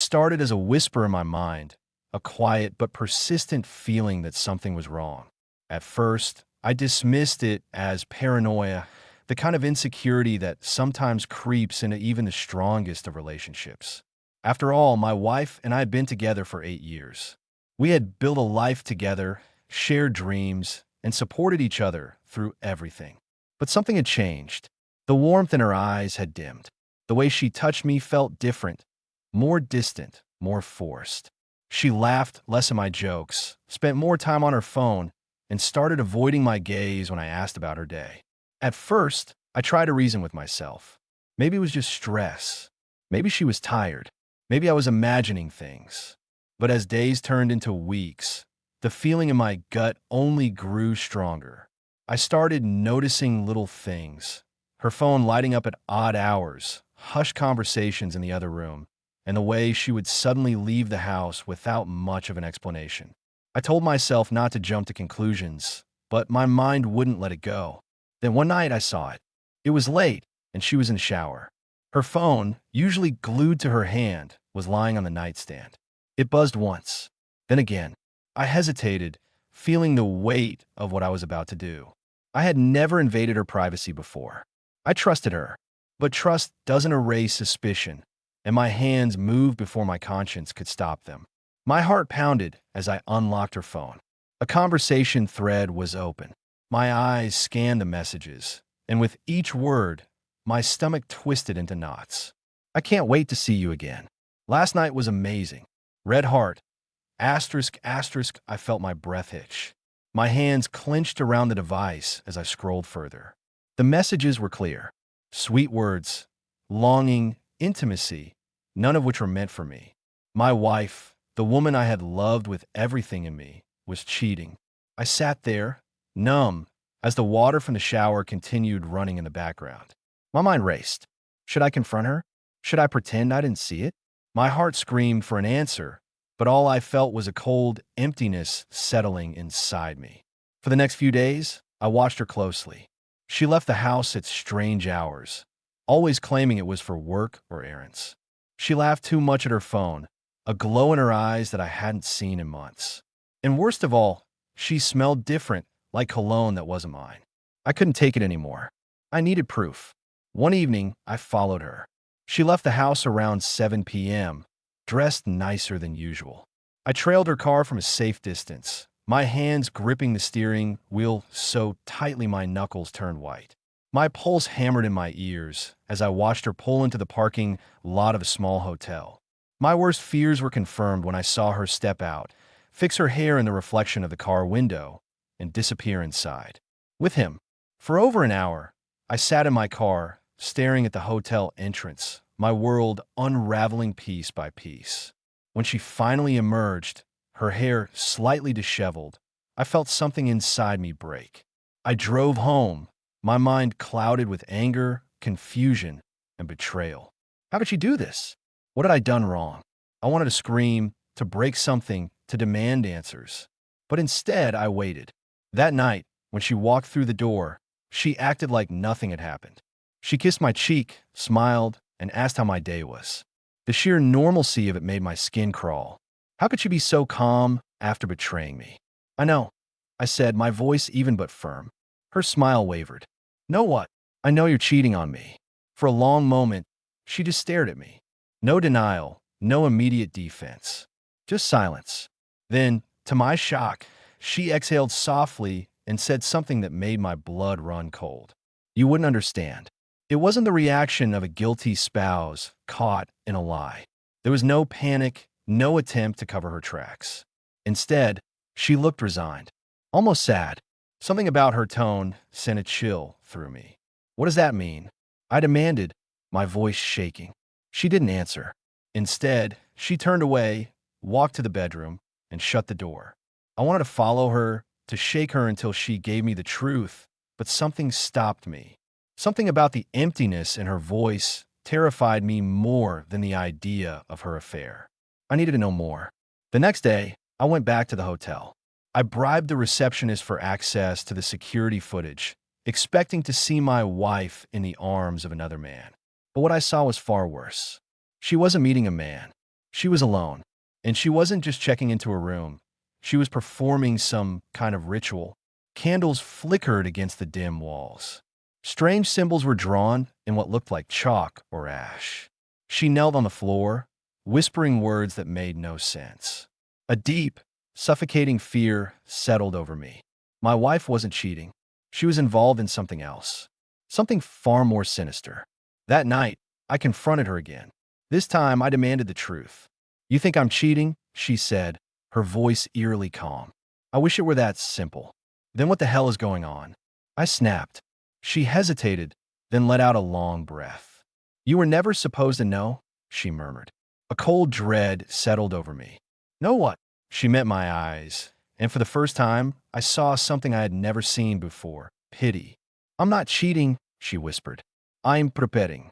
started as a whisper in my mind, a quiet but persistent feeling that something was wrong. At first, I dismissed it as paranoia, the kind of insecurity that sometimes creeps into even the strongest of relationships. After all, my wife and I had been together for 8 years. We had built a life together, shared dreams, and supported each other through everything. But something had changed. The warmth in her eyes had dimmed. The way she touched me felt different, more distant, more forced. She laughed less at my jokes, spent more time on her phone, and started avoiding my gaze when I asked about her day. At first, I tried to reason with myself. Maybe it was just stress. Maybe she was tired. Maybe I was imagining things. But as days turned into weeks, the feeling in my gut only grew stronger. I started noticing little things. Her phone lighting up at odd hours, hushed conversations in the other room, and the way she would suddenly leave the house without much of an explanation. I told myself not to jump to conclusions, but my mind wouldn't let it go. Then one night I saw it. It was late, and she was in the shower. Her phone, usually glued to her hand, was lying on the nightstand. It buzzed once, then again. I hesitated, feeling the weight of what I was about to do. I had never invaded her privacy before. I trusted her, but trust doesn't erase suspicion, and my hands moved before my conscience could stop them. My heart pounded as I unlocked her phone. A conversation thread was open. My eyes scanned the messages, and with each word, my stomach twisted into knots. I can't wait to see you again. Last night was amazing. Red heart. Asterisk, asterisk, I felt my breath hitch. My hands clenched around the device as I scrolled further. The messages were clear. Sweet words, longing, intimacy, none of which were meant for me. My wife, the woman I had loved with everything in me, was cheating. I sat there, numb, as the water from the shower continued running in the background. My mind raced. Should I confront her? Should I pretend I didn't see it? My heart screamed for an answer, but all I felt was a cold emptiness settling inside me. For the next few days, I watched her closely. She left the house at strange hours, always claiming it was for work or errands. She laughed too much at her phone, a glow in her eyes that I hadn't seen in months. And worst of all, she smelled different, like cologne that wasn't mine. I couldn't take it anymore. I needed proof. One evening, I followed her. She left the house around 7 p.m., dressed nicer than usual. I trailed her car from a safe distance, my hands gripping the steering wheel so tightly my knuckles turned white. My pulse hammered in my ears as I watched her pull into the parking lot of a small hotel. My worst fears were confirmed when I saw her step out, fix her hair in the reflection of the car window, and disappear inside. With him. For over an hour, I sat in my car, staring at the hotel entrance, my world unraveling piece by piece. When she finally emerged, her hair slightly disheveled, I felt something inside me break. I drove home, my mind clouded with anger, confusion, and betrayal. How could she do this? What had I done wrong? I wanted to scream, to break something, to demand answers. But instead, I waited. That night, when she walked through the door, she acted like nothing had happened. She kissed my cheek, smiled, and asked how my day was. The sheer normalcy of it made my skin crawl. How could she be so calm after betraying me? I know, I said, my voice even but firm. Her smile wavered. Know what? I know you're cheating on me. For a long moment, she just stared at me. No denial, no immediate defense. Just silence. Then, to my shock, she exhaled softly and said something that made my blood run cold. You wouldn't understand. It wasn't the reaction of a guilty spouse caught in a lie. There was no panic, no attempt to cover her tracks. Instead, she looked resigned, almost sad. Something about her tone sent a chill through me. What does that mean? I demanded, my voice shaking. She didn't answer. Instead, she turned away, walked to the bedroom, and shut the door. I wanted to follow her, to shake her until she gave me the truth, but something stopped me. Something about the emptiness in her voice terrified me more than the idea of her affair. I needed to know more. The next day, I went back to the hotel. I bribed the receptionist for access to the security footage, expecting to see my wife in the arms of another man. But what I saw was far worse. She wasn't meeting a man. She was alone, and she wasn't just checking into her room. She was performing some kind of ritual. Candles flickered against the dim walls. Strange symbols were drawn in what looked like chalk or ash. She knelt on the floor, whispering words that made no sense. A deep, suffocating fear settled over me. My wife wasn't cheating. She was involved in something else, something far more sinister. That night, I confronted her again. This time, I demanded the truth. "You think I'm cheating?" she said, her voice eerily calm. "I wish it were that simple." "Then what the hell is going on?" I snapped. She hesitated, then let out a long breath. "You were never supposed to know," she murmured. A cold dread settled over me. "Know what?" She met my eyes, and for the first time, I saw something I had never seen before: pity. "I'm not cheating," she whispered. "I'm preparing."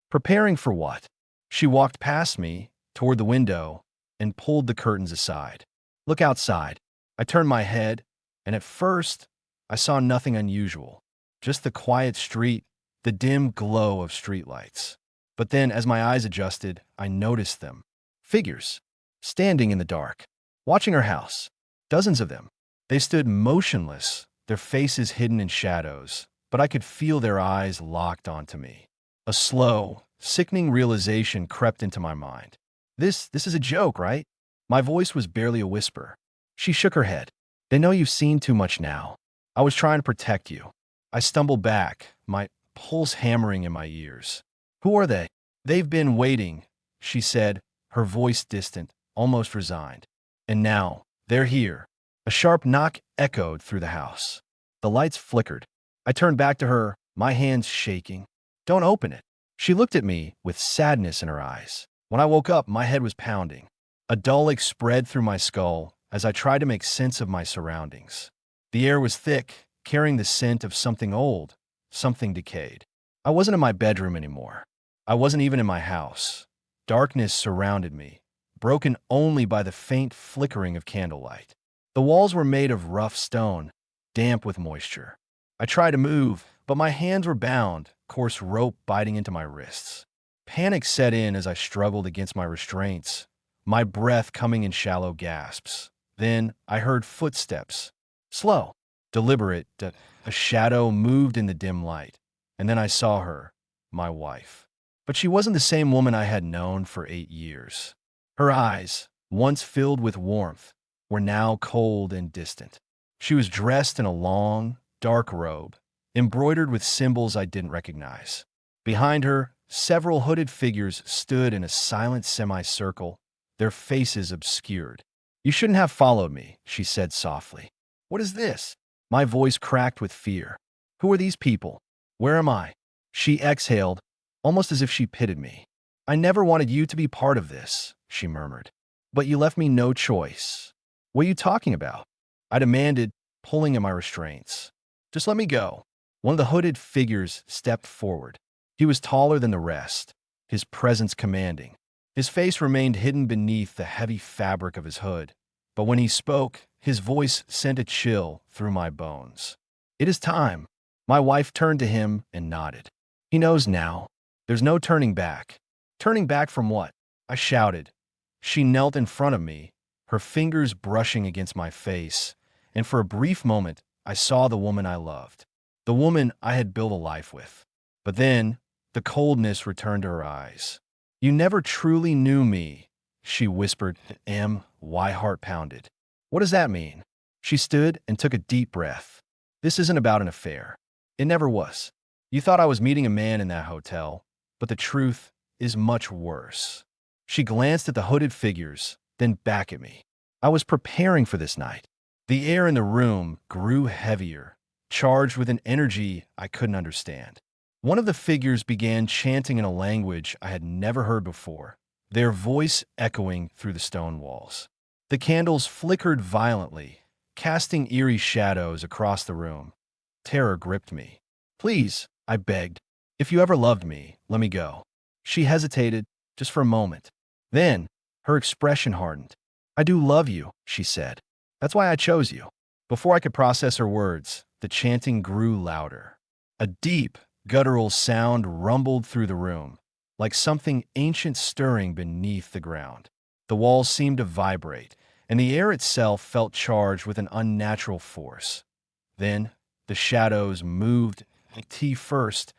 Preparing for what? She walked past me, toward the window, and pulled the curtains aside. "Look outside." I turned my head, and at first, I saw nothing unusual. Just the quiet street, the dim glow of streetlights. But then, as my eyes adjusted, I noticed them. Figures, standing in the dark, watching our house. Dozens of them. They stood motionless, their faces hidden in shadows, but I could feel their eyes locked onto me. A slow, sickening realization crept into my mind. This is a joke, right? My voice was barely a whisper. She shook her head. "They know you've seen too much now. I was trying to protect you." I stumbled back, my pulse hammering in my ears. "Who are they?" "They've been waiting," she said, her voice distant, almost resigned. "And now, they're here." A sharp knock echoed through the house. The lights flickered. I turned back to her, my hands shaking. "Don't open it." She looked at me with sadness in her eyes. When I woke up, my head was pounding. A dull ache spread through my skull as I tried to make sense of my surroundings. The air was thick, carrying the scent of something old, something decayed. I wasn't in my bedroom anymore. I wasn't even in my house. Darkness surrounded me, broken only by the faint flickering of candlelight. The walls were made of rough stone, damp with moisture. I tried to move, but my hands were bound, coarse rope biting into my wrists. Panic set in as I struggled against my restraints, my breath coming in shallow gasps. Then I heard footsteps. Slow, deliberate, a shadow moved in the dim light, and then I saw her, my wife. But she wasn't the same woman I had known for 8 years. Her eyes, once filled with warmth, were now cold and distant. She was dressed in a long, dark robe, embroidered with symbols I didn't recognize. Behind her, several hooded figures stood in a silent semicircle, their faces obscured. "You shouldn't have followed me," she said softly. "What is this?" My voice cracked with fear. "Who are these people? Where am I?" She exhaled, almost as if she pitied me. "I never wanted you to be part of this," she murmured. "But you left me no choice." "What are you talking about?" I demanded, pulling at my restraints. "Just let me go." One of the hooded figures stepped forward. He was taller than the rest, his presence commanding. His face remained hidden beneath the heavy fabric of his hood, but when he spoke, his voice sent a chill through my bones. "It is time." My wife turned to him and nodded. "He knows now. There's no turning back." "Turning back from what?" I shouted. She knelt in front of me, her fingers brushing against my face, and for a brief moment, I saw the woman I loved, the woman I had built a life with. But then, the coldness returned to her eyes. "You never truly knew me," she whispered. My heart pounded. "What does that mean?" She stood and took a deep breath. "This isn't about an affair. It never was. You thought I was meeting a man in that hotel, but the truth is much worse." She glanced at the hooded figures, then back at me. I was preparing for this night. The air in the room grew heavier, charged with an energy I couldn't understand. One of the figures began chanting in a language I had never heard before, their voice echoing through the stone walls. The candles flickered violently, casting eerie shadows across the room. Terror gripped me. "Please," I begged. "If you ever loved me, let me go." She hesitated, just for a moment. Then, her expression hardened. "I do love you," she said. "That's why I chose you." Before I could process her words, the chanting grew louder. A deep, guttural sound rumbled through the room, like something ancient stirring beneath the ground. The walls seemed to vibrate, and the air itself felt charged with an unnatural force. Then, the shadows moved T first.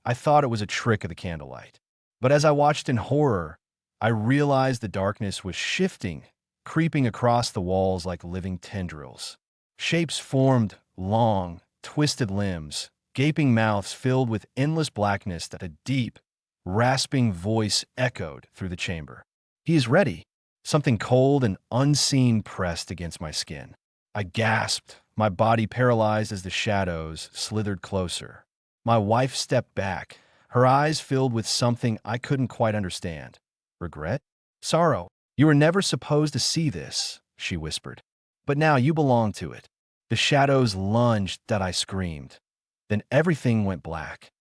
I thought it was a trick of the candlelight. But as I watched in horror, I realized the darkness was shifting, creeping across the walls like living tendrils. Shapes formed, long, twisted limbs, gaping mouths filled with endless blackness that a deep, rasping voice echoed through the chamber. "He is ready." Something cold and unseen pressed against my skin. I gasped, my body paralyzed as the shadows slithered closer. My wife stepped back, her eyes filled with something I couldn't quite understand. "Regret? Sorrow? You were never supposed to see this," she whispered. "But now you belong to it." The shadows lunged that I screamed. Then everything went black.